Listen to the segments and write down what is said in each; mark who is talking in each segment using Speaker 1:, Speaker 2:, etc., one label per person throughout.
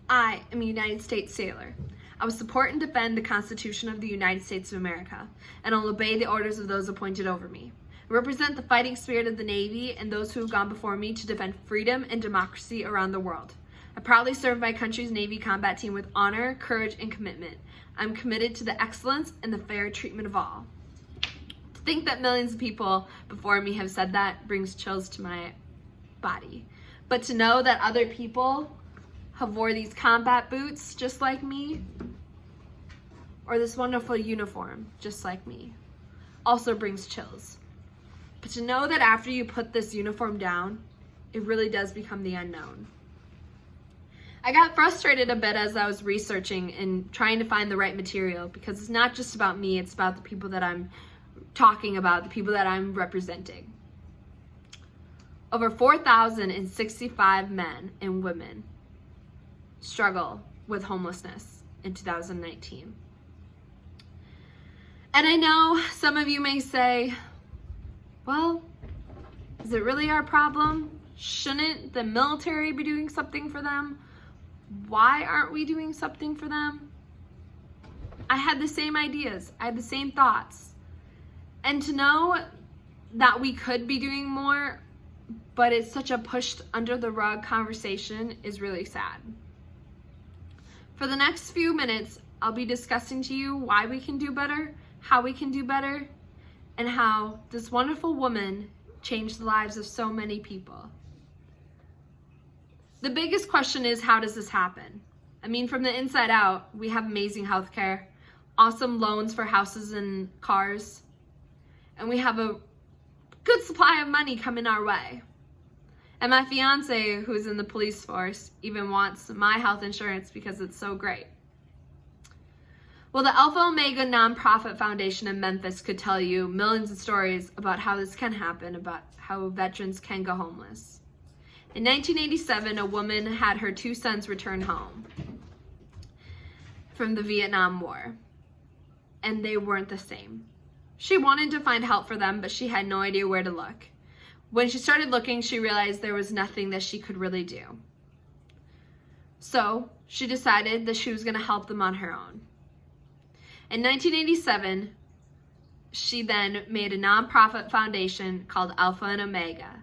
Speaker 1: I am a United States sailor. I will support and defend the Constitution of the United States of America, and I'll obey the orders of those appointed over me. I represent the fighting spirit of the Navy and those who have gone before me to defend freedom and democracy around the world. I proudly serve my country's Navy combat team with honor, courage, and commitment. I'm committed to the excellence and the fair treatment of all. To think that millions of people before me have said that brings chills to my body. But to know that other people have wore these combat boots just like me, or this wonderful uniform just like me, also brings chills. But to know that after you put this uniform down, it really does become the unknown. I got frustrated a bit as I was researching and trying to find the right material, because it's not just about me, it's about the people that I'm talking about, the people that I'm representing. Over 4,065 men and women struggle with homelessness in 2019. And I know some of you may say, well, is it really our problem? Shouldn't the military be doing something for them? Why aren't we doing something for them? I had the same ideas. I had the same thoughts. And to know that we could be doing more, but it's such a pushed under the rug conversation, is really sad. For the next few minutes, I'll be discussing to you why we can do better, how we can do better, and how this wonderful woman changed the lives of so many people. The biggest question is, how does this happen? I mean, from the inside out, we have amazing healthcare, awesome loans for houses and cars, and we have a good supply of money coming our way. And my fiance, who's in the police force, even wants my health insurance because it's so great. Well, the Alpha Omega Nonprofit Foundation in Memphis could tell you millions of stories about how this can happen, about how veterans can go homeless. In 1987, a woman had her 2 sons return home from the Vietnam War, and they weren't the same. She wanted to find help for them, but she had no idea where to look. When she started looking, she realized there was nothing that she could really do. So she decided that she was going to help them on her own. In 1987, she then made a nonprofit foundation called Alpha and Omega.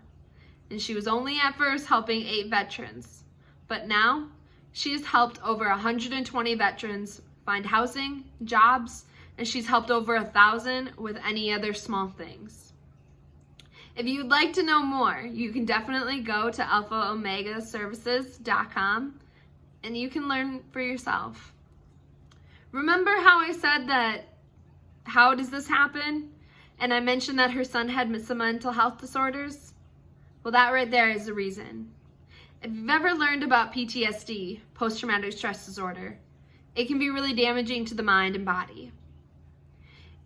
Speaker 1: And she was only at first helping 8 veterans. But now, she has helped over 120 veterans find housing, jobs, and she's helped over 1,000 with any other small things. If you'd like to know more, you can definitely go to alphaomegaservices.com and you can learn for yourself. Remember how I said that, how does this happen? And I mentioned that her son had some mental health disorders? Well, that right there is the reason. If you've ever learned about PTSD, post-traumatic stress disorder, it can be really damaging to the mind and body.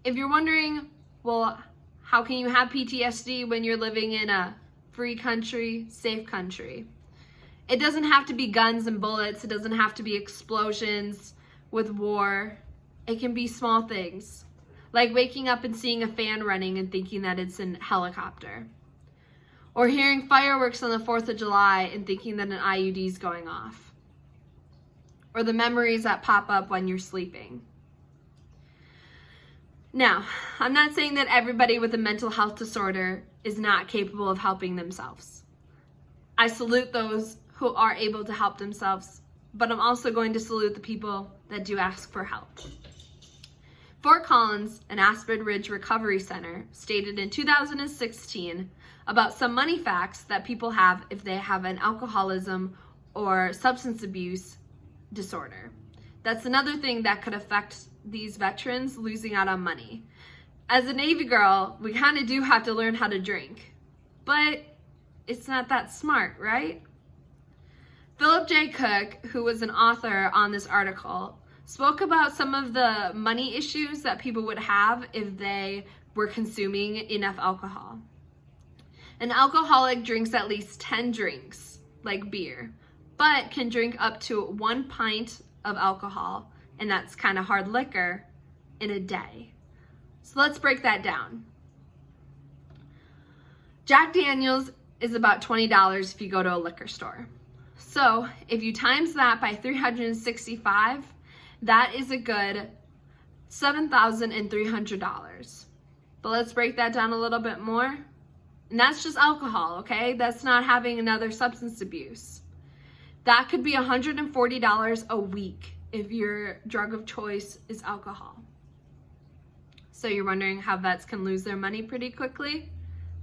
Speaker 1: If you're wondering, well, how can you have PTSD when you're living in a free country, safe country? It doesn't have to be guns and bullets. It doesn't have to be explosions with war. It can be small things, like waking up and seeing a fan running and thinking that it's a helicopter. Or hearing fireworks on the 4th of July and thinking that an IUD is going off. Or the memories that pop up when you're sleeping. Now, I'm not saying that everybody with a mental health disorder is not capable of helping themselves. I salute those who are able to help themselves, but I'm also going to salute the people that do ask for help. Fort Collins and Aspen Ridge Recovery Center stated in 2016 about some money facts that people have if they have an alcoholism or substance abuse disorder. That's another thing that could affect these veterans losing out on money. As a Navy girl, we kind of do have to learn how to drink, but it's not that smart, right? Philip J. Cook, who was an author on this article, spoke about some of the money issues that people would have if they were consuming enough alcohol. An alcoholic drinks at least 10 drinks, like beer, but can drink up to 1 pint of alcohol, and that's kind of hard liquor, in a day. So let's break that down. Jack Daniels is about $20 if you go to a liquor store. So if you times that by 365, that is a good $7,300. But let's break that down a little bit more. And that's just alcohol, okay? That's not having another substance abuse. That could be $140 a week if your drug of choice is alcohol. So you're wondering how vets can lose their money pretty quickly?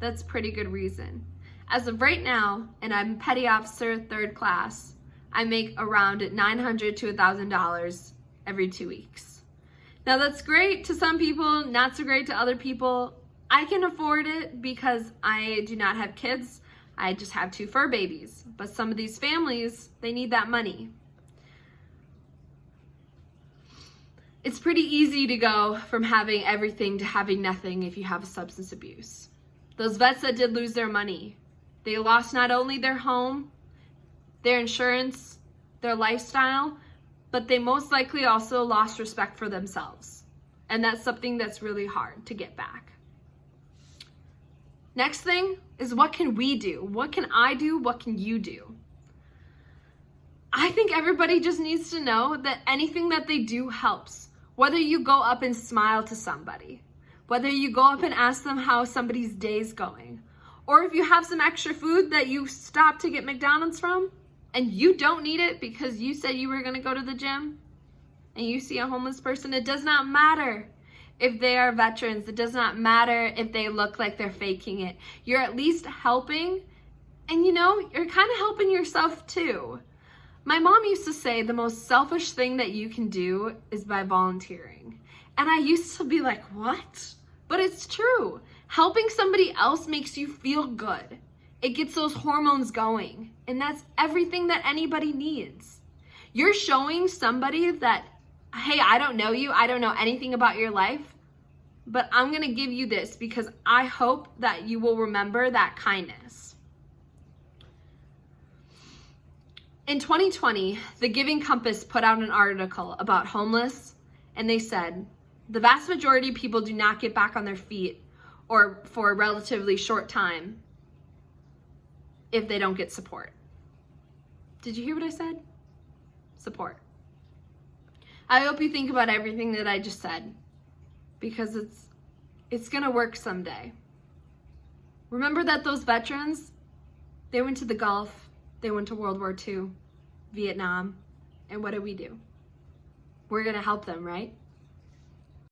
Speaker 1: That's pretty good reason. As of right now, and I'm petty officer 3rd class, I make around $900 to $1,000 every 2 weeks. Now that's great to some people, not so great to other people. I can afford it because I do not have kids. I just have 2 fur babies. But some of these families, they need that money. It's pretty easy to go from having everything to having nothing if you have a substance abuse. Those vets that did lose their money, they lost not only their home, their insurance, their lifestyle, but they most likely also lost respect for themselves. And that's something that's really hard to get back. Next thing is, what can we do? What can I do? What can you do? I think everybody just needs to know that anything that they do helps. Whether you go up and smile to somebody, whether you go up and ask them how somebody's day's going, or if you have some extra food that you stop to get McDonald's from, and you don't need it because you said you were going to go to the gym, and you see a homeless person, it does not matter if they are veterans. It does not matter if they look like they're faking it. You're at least helping, and you're kind of helping yourself too. My mom used to say the most selfish thing that you can do is by volunteering. And I used to be like, what? But it's true. Helping somebody else makes you feel good. It gets those hormones going. And that's everything that anybody needs. You're showing somebody that, hey, I don't know you. I don't know anything about your life. But I'm going to give you this because I hope that you will remember that kindness. In 2020, the Giving Compass put out an article about homeless, and they said, the vast majority of people do not get back on their feet or for a relatively short time if they don't get support. Did you hear what I said? Support. I hope you think about everything that I just said, because it's gonna work someday. Remember that those veterans, they went to the Gulf, they went to World War II, Vietnam, and what do? We're gonna help them, right?